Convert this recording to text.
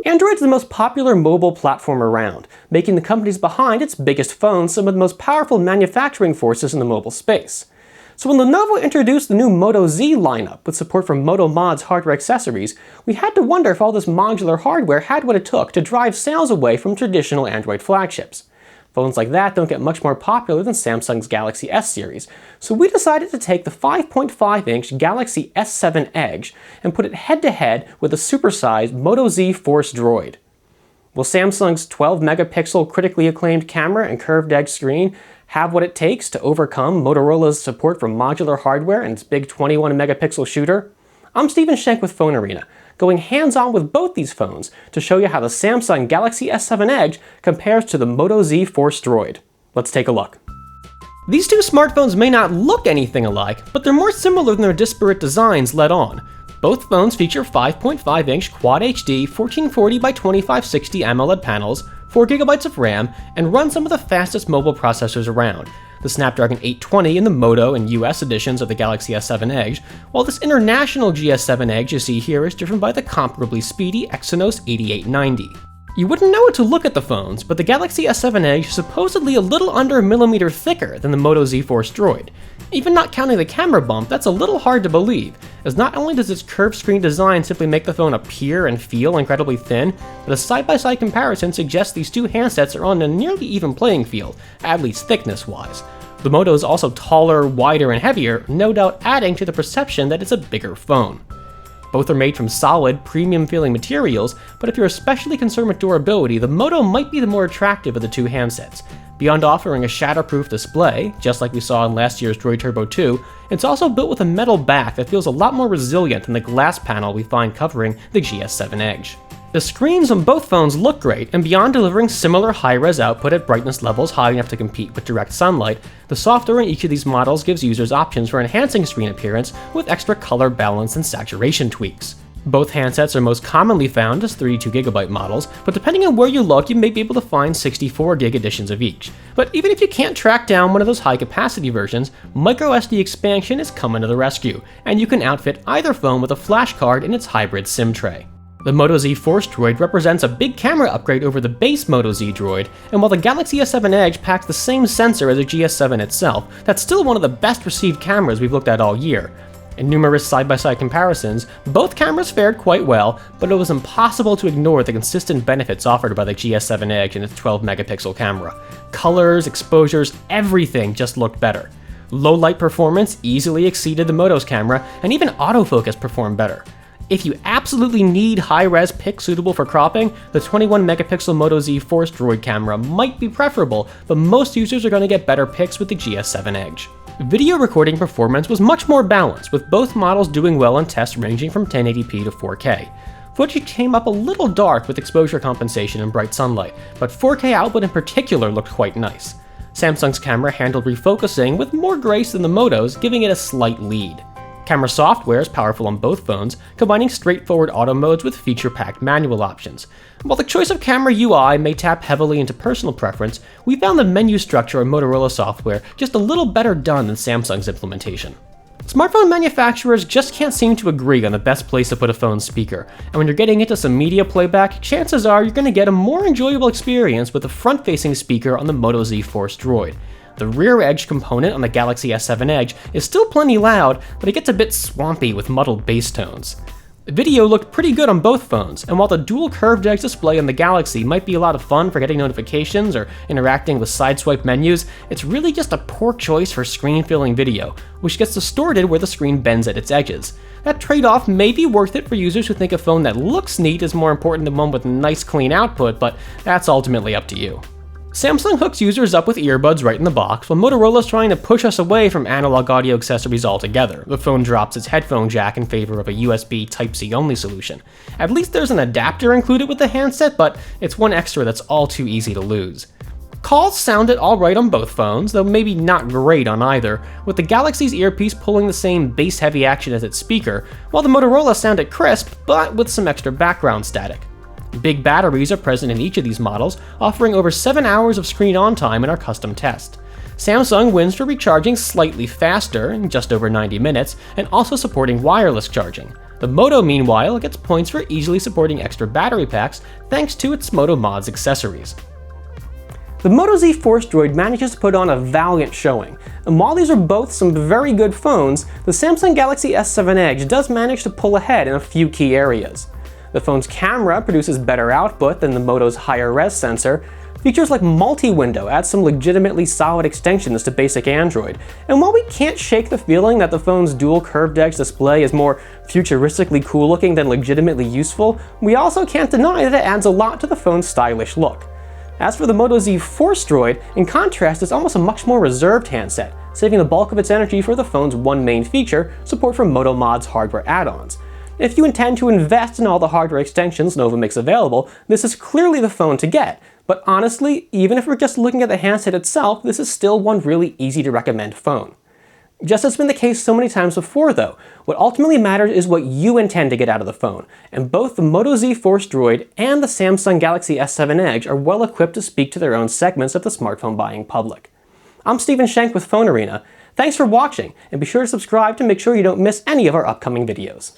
Android's the most popular mobile platform around, making the companies behind its biggest phones some of the most powerful manufacturing forces in the mobile space. So when Lenovo introduced the new Moto Z lineup with support for Moto Mod's hardware accessories, we had to wonder if all this modular hardware had what it took to drive sales away from traditional Android flagships. Phones like that don't get much more popular than Samsung's Galaxy S series, so we decided to take the 5.5-inch Galaxy S7 Edge and put it head-to-head with a supersized Moto Z Force Droid. Will Samsung's 12-megapixel critically acclaimed camera and curved edge screen have what it takes to overcome Motorola's support for modular hardware and its big 21-megapixel shooter? I'm Stephen Schenk with PhoneArena, going hands-on with both these phones to show you how the Samsung Galaxy S7 Edge compares to the Moto Z Force Droid. Let's take a look. These two smartphones may not look anything alike, but they're more similar than their disparate designs let on. Both phones feature 5.5-inch Quad HD 1440 by 2560 AMOLED panels, 4GB of RAM, and run some of the fastest mobile processors around, the Snapdragon 820 in the Moto and US editions of the Galaxy S7 Edge, while this international GS7 Edge you see here is driven by the comparably speedy Exynos 8890. You wouldn't know it to look at the phones, but the Galaxy S7 Edge is supposedly a little under a millimeter thicker than the Moto Z Force Droid. Even not counting the camera bump, that's a little hard to believe, as not only does its curved screen design simply make the phone appear and feel incredibly thin, but a side-by-side comparison suggests these two handsets are on a nearly even playing field, at least thickness-wise. The Moto is also taller, wider, and heavier, no doubt adding to the perception that it's a bigger phone. Both are made from solid, premium-feeling materials, but if you're especially concerned with durability, the Moto might be the more attractive of the two handsets. Beyond offering a shatterproof display, just like we saw in last year's Droid Turbo 2, it's also built with a metal back that feels a lot more resilient than the glass panel we find covering the GS7 Edge. The screens on both phones look great, and beyond delivering similar high-res output at brightness levels high enough to compete with direct sunlight, the software in each of these models gives users options for enhancing screen appearance with extra color balance and saturation tweaks. Both handsets are most commonly found as 32GB models, but depending on where you look, you may be able to find 64GB editions of each. But even if you can't track down one of those high-capacity versions, microSD expansion is coming to the rescue, and you can outfit either phone with a flash card in its hybrid SIM tray. The Moto Z Force Droid represents a big camera upgrade over the base Moto Z Droid, and while the Galaxy S7 Edge packs the same sensor as the GS7 itself, that's still one of the best received cameras we've looked at all year. In numerous side-by-side comparisons, both cameras fared quite well, but it was impossible to ignore the consistent benefits offered by the GS7 Edge and its 12-megapixel camera. Colors, exposures, everything just looked better. Low-light performance easily exceeded the Moto's camera, and even autofocus performed better. If you absolutely need high-res pics suitable for cropping, the 21-megapixel Moto Z Force Droid camera might be preferable, but most users are going to get better pics with the GS7 Edge. Video recording performance was much more balanced, with both models doing well in tests ranging from 1080p to 4K. Footage came up a little dark with exposure compensation and bright sunlight, but 4K output in particular looked quite nice. Samsung's camera handled refocusing with more grace than the Moto's, giving it a slight lead. Camera software is powerful on both phones, combining straightforward auto modes with feature-packed manual options. While the choice of camera UI may tap heavily into personal preference, we found the menu structure in Motorola software just a little better done than Samsung's implementation. Smartphone manufacturers just can't seem to agree on the best place to put a phone's speaker, and when you're getting into some media playback, chances are you're going to get a more enjoyable experience with the front-facing speaker on the Moto Z Force Droid. The rear edge component on the Galaxy S7 Edge is still plenty loud, but it gets a bit swampy with muddled bass tones. The video looked pretty good on both phones, and while the dual curved edge display on the Galaxy might be a lot of fun for getting notifications or interacting with side-swipe menus, it's really just a poor choice for screen-filling video, which gets distorted where the screen bends at its edges. That trade-off may be worth it for users who think a phone that looks neat is more important than one with nice clean output, but that's ultimately up to you. Samsung hooks users up with earbuds right in the box, while Motorola's trying to push us away from analog audio accessories altogether. The phone drops its headphone jack in favor of a USB Type-C only solution. At least there's an adapter included with the handset, but it's one extra that's all too easy to lose. Calls sounded alright on both phones, though maybe not great on either, with the Galaxy's earpiece pulling the same bass-heavy action as its speaker, while the Motorola sounded crisp, but with some extra background static. Big batteries are present in each of these models, offering over 7 hours of screen-on time in our custom test. Samsung wins for recharging slightly faster, in just over 90 minutes, and also supporting wireless charging. The Moto, meanwhile, gets points for easily supporting extra battery packs thanks to its Moto Mods accessories. The Moto Z Force Droid manages to put on a valiant showing, and while these are both some very good phones, the Samsung Galaxy S7 Edge does manage to pull ahead in a few key areas. The phone's camera produces better output than the Moto's higher res sensor, features like multi-window add some legitimately solid extensions to basic Android, and while we can't shake the feeling that the phone's dual curved edge display is more futuristically cool looking than legitimately useful, we also can't deny that it adds a lot to the phone's stylish look. As for the Moto Z Force Droid, in contrast, it's almost a much more reserved handset, saving the bulk of its energy for the phone's one main feature, support for Moto Mods hardware add-ons. If you intend to invest in all the hardware extensions Nova makes available, this is clearly the phone to get, but honestly, even if we're just looking at the handset itself, this is still one really easy to recommend phone. Just as has been the case so many times before though, what ultimately matters is what you intend to get out of the phone, and both the Moto Z Force Droid and the Samsung Galaxy S7 Edge are well equipped to speak to their own segments of the smartphone buying public. I'm Stephen Schenk with PhoneArena. Thanks for watching, and be sure to subscribe to make sure you don't miss any of our upcoming videos.